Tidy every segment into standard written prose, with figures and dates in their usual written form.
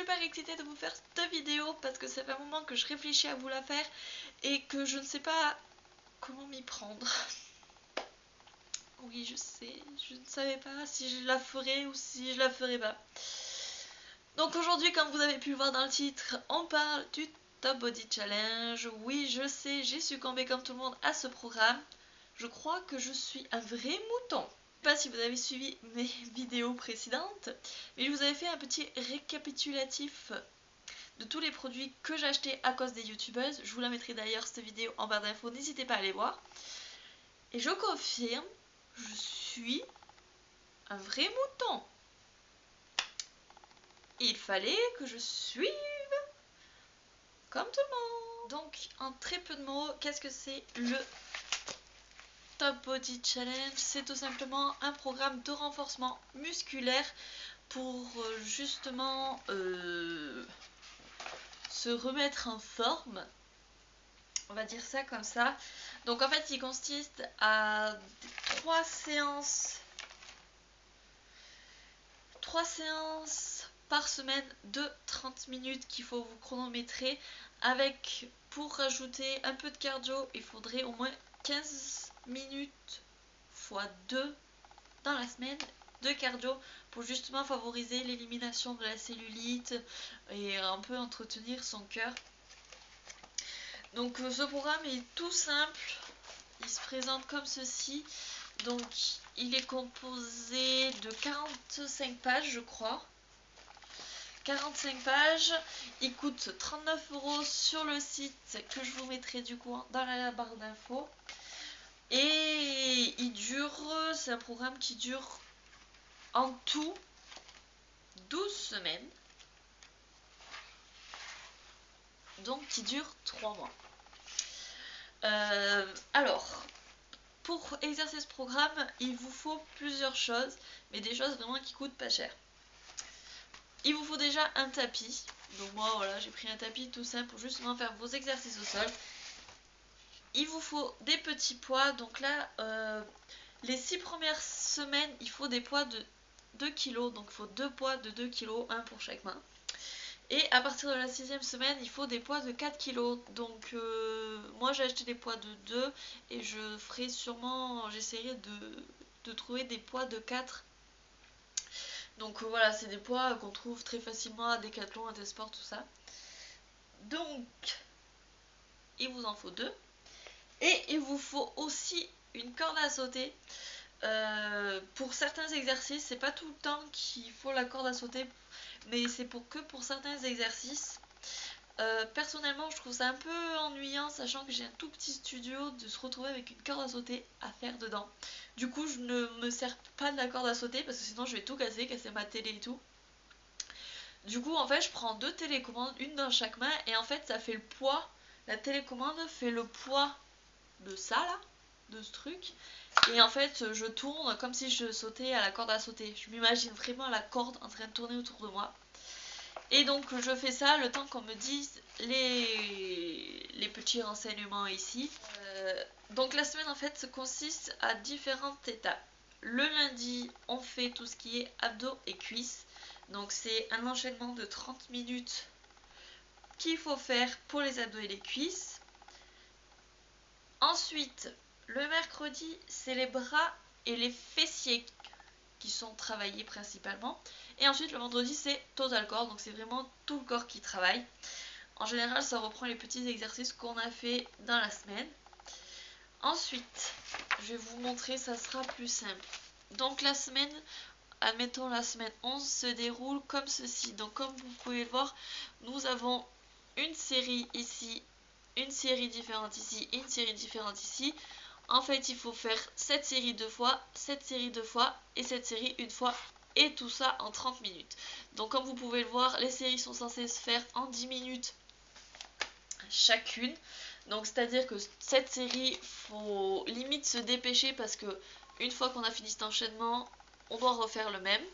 super excitée de vous faire cette vidéo parce que ça fait un moment que je réfléchis à vous la faire et que je ne sais pas comment m'y prendre. Oui, je sais, je ne savais pas si je la ferais ou si je la ferais pas. Donc aujourd'hui, comme vous avez pu le voir dans le titre, on parle du Top Body Challenge. Oui, je sais, j'ai succombé comme tout le monde à ce programme. Je crois que je suis un vrai mouton. Je ne sais pas si vous avez suivi mes vidéos précédentes, mais je vous avais fait un petit récapitulatif de tous les produits que j'ai achetés à cause des youtubeuses. Je vous la mettrai d'ailleurs cette vidéo en barre d'infos, n'hésitez pas à aller voir. Et je confirme, je suis un vrai mouton. Il fallait que je suive comme tout le monde. Donc en très peu de mots, qu'est-ce que c'est le Top Body Challenge? C'est tout simplement un programme de renforcement musculaire pour justement se remettre en forme. On va dire ça comme ça. Donc en fait il consiste à 3 séances par semaine de 30 minutes qu'il faut vous chronométrer, avec, pour rajouter un peu de cardio, il faudrait au moins 15 minutes x 2 dans la semaine de cardio pour justement favoriser l'élimination de la cellulite et un peu entretenir son cœur. Donc ce programme est tout simple, il se présente comme ceci. Donc il est composé de 45 pages je crois. 45 pages, il coûte 39 € sur le site que je vous mettrai du coup dans la barre d'infos. Et il dure, c'est un programme qui dure en tout 12 semaines. Donc qui dure 3 mois. Alors, pour exercer ce programme, il vous faut plusieurs choses, mais des choses vraiment qui coûtent pas cher. Il vous faut déjà un tapis. Donc moi voilà, j'ai pris un tapis tout simple pour justement faire vos exercices au sol. Il vous faut des petits poids. Donc là, les 6 premières semaines, il faut des poids de 2 kg. Donc il faut 2 poids de 2 kg, un pour chaque main. Et à partir de la 6e semaine, il faut des poids de 4 kg. Donc moi j'ai acheté des poids de 2 et je ferai sûrement, j'essaierai de trouver des poids de 4. Donc voilà, c'est des poids qu'on trouve très facilement à Decathlon, à Desport, tout ça. Donc, il vous en faut 2. Et il vous faut aussi une corde à sauter. Pour certains exercices, c'est pas tout le temps qu'il faut la corde à sauter, mais c'est que pour certains exercices. Personnellement, je trouve ça un peu ennuyant, sachant que j'ai un tout petit studio, de se retrouver avec une corde à sauter à faire dedans. Du coup, je ne me sers pas de la corde à sauter parce que sinon je vais tout casser ma télé et tout. Du coup, en fait, je prends 2 télécommandes, une dans chaque main, et en fait, ça fait le poids. La télécommande fait le poids de ça là, de ce truc. Et en fait, je tourne comme si je sautais à la corde à sauter. Je m'imagine vraiment la corde en train de tourner autour de moi. Et donc je fais ça le temps qu'on me dise les petits renseignements ici. Donc la semaine en fait consiste à différentes étapes. Le lundi, on fait tout ce qui est abdos et cuisses. Donc c'est un enchaînement de 30 minutes qu'il faut faire pour les abdos et les cuisses. Ensuite, le mercredi, c'est les bras et les fessiers qui sont travaillés principalement. Et ensuite le vendredi c'est total corps, donc c'est vraiment tout le corps qui travaille. En général ça reprend les petits exercices qu'on a fait dans la semaine. Ensuite, je vais vous montrer, ça sera plus simple. Donc la semaine, admettons la semaine 11 se déroule comme ceci. Donc comme vous pouvez le voir, nous avons une série ici, une série différente ici, une série différente ici. En fait, il faut faire cette série 2 fois, cette série 2 fois et cette série une fois. Et tout ça en 30 minutes. Donc comme vous pouvez le voir, les séries sont censées se faire en 10 minutes chacune. Donc c'est-à-dire que cette série, faut limite se dépêcher parce que une fois qu'on a fini cet enchaînement, on doit refaire le même.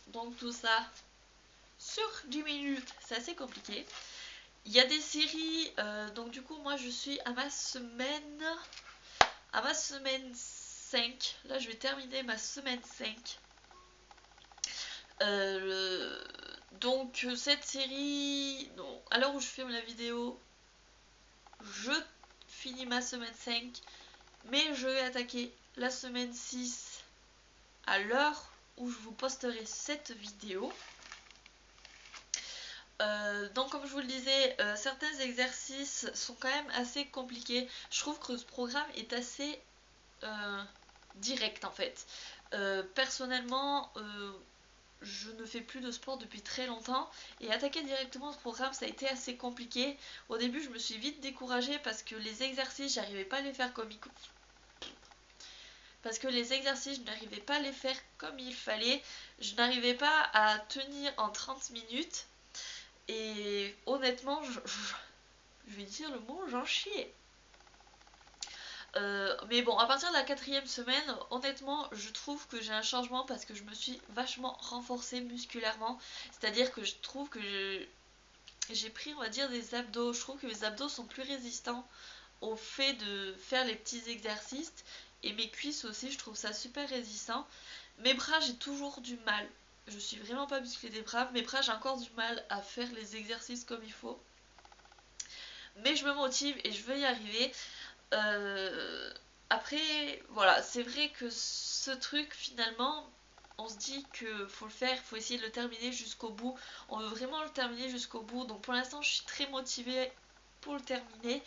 Donc tout ça sur 10 minutes, c'est assez compliqué. Il y a des séries, donc du coup moi je suis à ma semaine 5. Là je vais terminer ma semaine 5. Donc cette série, non, à l'heure où je filme la vidéo, je finis ma semaine 5, mais je vais attaquer la semaine 6 à l'heure où je vous posterai cette vidéo. Donc comme je vous le disais, certains exercices sont quand même assez compliqués. Je trouve que ce programme est assez direct en fait. Personnellement, je ne fais plus de sport depuis très longtemps et attaquer directement ce programme ça a été assez compliqué. Au début je me suis vite découragée parce que les exercices j'arrivais pas à les faire comme je n'arrivais pas à les faire comme il fallait. Je n'arrivais pas à tenir en 30 minutes et honnêtement je vais dire le mot, j'en chiais. Mais bon, à partir de la 4e semaine, honnêtement, je trouve que j'ai un changement parce que je me suis vachement renforcée musculairement. C'est-à-dire que je trouve que j'ai pris, on va dire, des abdos. Je trouve que mes abdos sont plus résistants au fait de faire les petits exercices. Et mes cuisses aussi, je trouve ça super résistant. Mes bras, j'ai toujours du mal. Je suis vraiment pas musclée des bras. Mes bras, j'ai encore du mal à faire les exercices comme il faut. Mais je me motive et je veux y arriver. Après, voilà, c'est vrai que ce truc, finalement, on se dit que faut le faire, faut essayer de le terminer jusqu'au bout. On veut vraiment le terminer jusqu'au bout. Donc pour l'instant, je suis très motivée pour le terminer.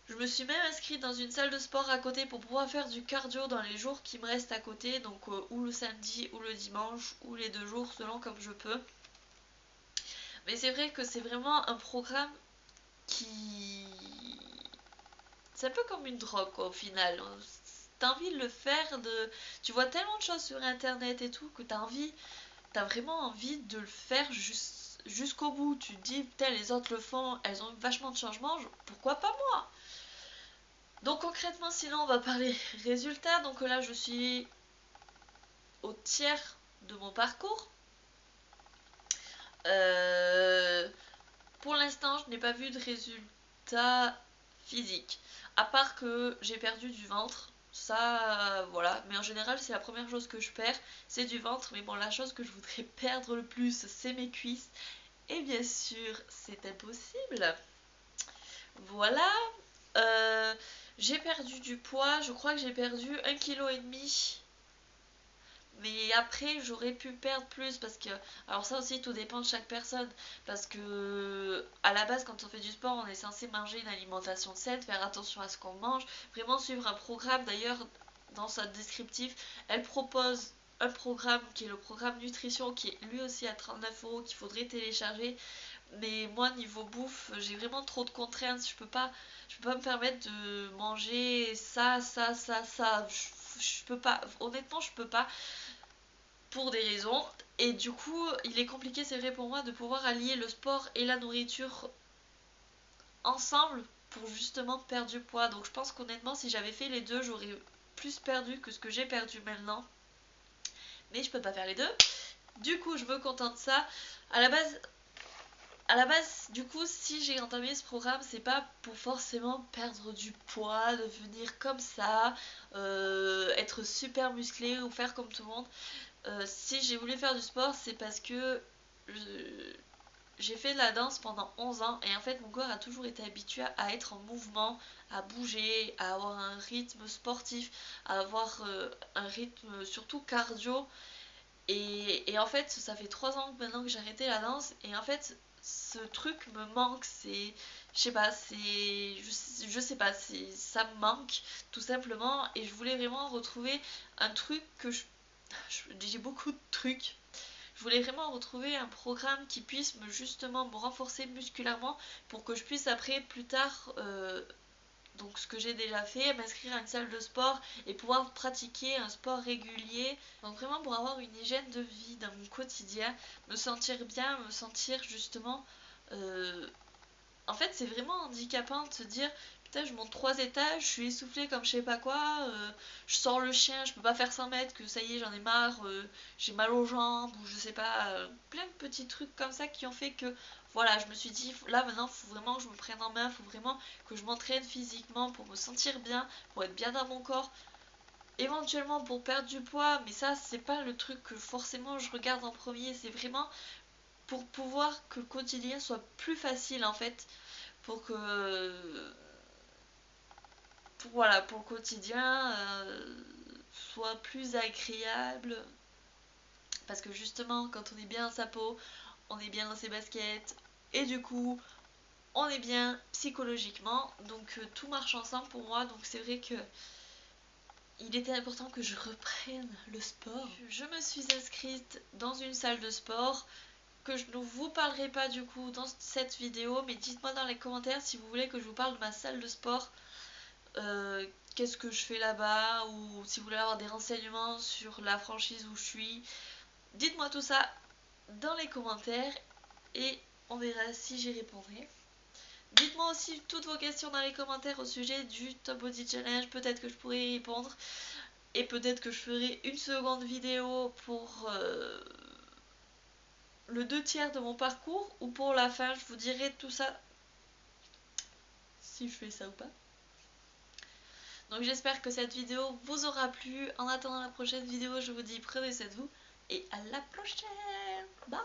Je me suis même inscrite dans une salle de sport à côté pour pouvoir faire du cardio dans les jours qui me restent à côté. Donc ou le samedi, ou le dimanche, ou les 2 jours, selon comme je peux. Mais c'est vrai que c'est vraiment un programme qui c'est un peu comme une drogue quoi, au final. T'as envie de le faire, tu vois tellement de choses sur internet et tout que t'as vraiment envie de le faire jusqu'au bout. Tu te dis, putain, les autres le font, elles ont vachement de changements, pourquoi pas moi? Donc concrètement, sinon, on va parler résultats. Donc là, je suis au tiers de mon parcours. Euh, pour l'instant, je n'ai pas vu de résultats physiques. À part que j'ai perdu du ventre. Ça, voilà. Mais en général, c'est la première chose que je perds, c'est du ventre. Mais bon, la chose que je voudrais perdre le plus, c'est mes cuisses. Et bien sûr, c'est impossible. Voilà. Euh, j'ai perdu du poids. Je crois que j'ai perdu 1,5 kg. Mais après, j'aurais pu perdre plus parce que. Alors, ça aussi, tout dépend de chaque personne. Parce que, à la base, quand on fait du sport, on est censé manger une alimentation saine, faire attention à ce qu'on mange, vraiment suivre un programme. D'ailleurs, dans sa descriptif, elle propose un programme qui est le programme nutrition, qui est lui aussi à 39 € qu'il faudrait télécharger. Mais moi, niveau bouffe, j'ai vraiment trop de contraintes. Je peux pas me permettre de manger ça, ça, ça, ça. Je peux pas. Honnêtement, je peux pas pour des raisons. Et du coup, il est compliqué, c'est vrai pour moi, de pouvoir allier le sport et la nourriture ensemble pour justement perdre du poids. Donc je pense qu'honnêtement, si j'avais fait les deux, j'aurais plus perdu que ce que j'ai perdu maintenant. Mais je peux pas faire les deux. Du coup, je me contente de ça. À la base, du coup, si j'ai entamé ce programme, c'est pas pour forcément perdre du poids, devenir comme ça, être super musclé ou faire comme tout le monde. Si j'ai voulu faire du sport, c'est parce que j'ai fait de la danse pendant 11 ans et en fait mon corps a toujours été habitué à être en mouvement, à bouger, à avoir un rythme sportif, à avoir un rythme surtout cardio. Et en fait, ça fait 3 ans maintenant que j'ai arrêté la danse et en fait, ce truc me manque, je sais pas, je sais pas, ça me manque tout simplement et je voulais vraiment retrouver un truc que j'ai beaucoup de trucs. Je voulais vraiment retrouver un programme qui puisse justement me renforcer musculairement pour que je puisse après, plus tard, donc ce que j'ai déjà fait, m'inscrire à une salle de sport et pouvoir pratiquer un sport régulier. Donc vraiment pour avoir une hygiène de vie dans mon quotidien, me sentir bien, me sentir justement euh, en fait, c'est vraiment handicapant de se dire putain, je monte 3 étages, je suis essoufflée comme je sais pas quoi, je sors le chien, je peux pas faire 100 mètres, que ça y est, j'en ai marre, j'ai mal aux jambes, ou je sais pas, plein de petits trucs comme ça qui ont fait que voilà, je me suis dit là maintenant, faut vraiment que je me prenne en main, faut vraiment que je m'entraîne physiquement pour me sentir bien, pour être bien dans mon corps. Éventuellement pour perdre du poids, mais ça c'est pas le truc que forcément je regarde en premier, c'est vraiment pour pouvoir que le quotidien soit plus facile en fait, pour que voilà, pour le quotidien soit plus agréable, parce que justement quand on est bien dans sa peau, on est bien dans ses baskets, et du coup on est bien psychologiquement, donc tout marche ensemble pour moi. Donc c'est vrai que il était important que je reprenne le sport. Je me suis inscrite dans une salle de sport que je ne vous parlerai pas du coup dans cette vidéo, mais dites-moi dans les commentaires si vous voulez que je vous parle de ma salle de sport, qu'est-ce que je fais là-bas, ou si vous voulez avoir des renseignements sur la franchise où je suis. Dites-moi tout ça dans les commentaires et on verra si j'y répondrai. Dites-moi aussi toutes vos questions dans les commentaires au sujet du Top Body Challenge, peut-être que je pourrai y répondre. Et peut-être que je ferai une seconde vidéo pour le 2/3 de mon parcours, ou pour la fin, je vous dirai tout ça, si je fais ça ou pas. Donc j'espère que cette vidéo vous aura plu. En attendant la prochaine vidéo, je vous dis prenez soin de vous et à la prochaine. Bye.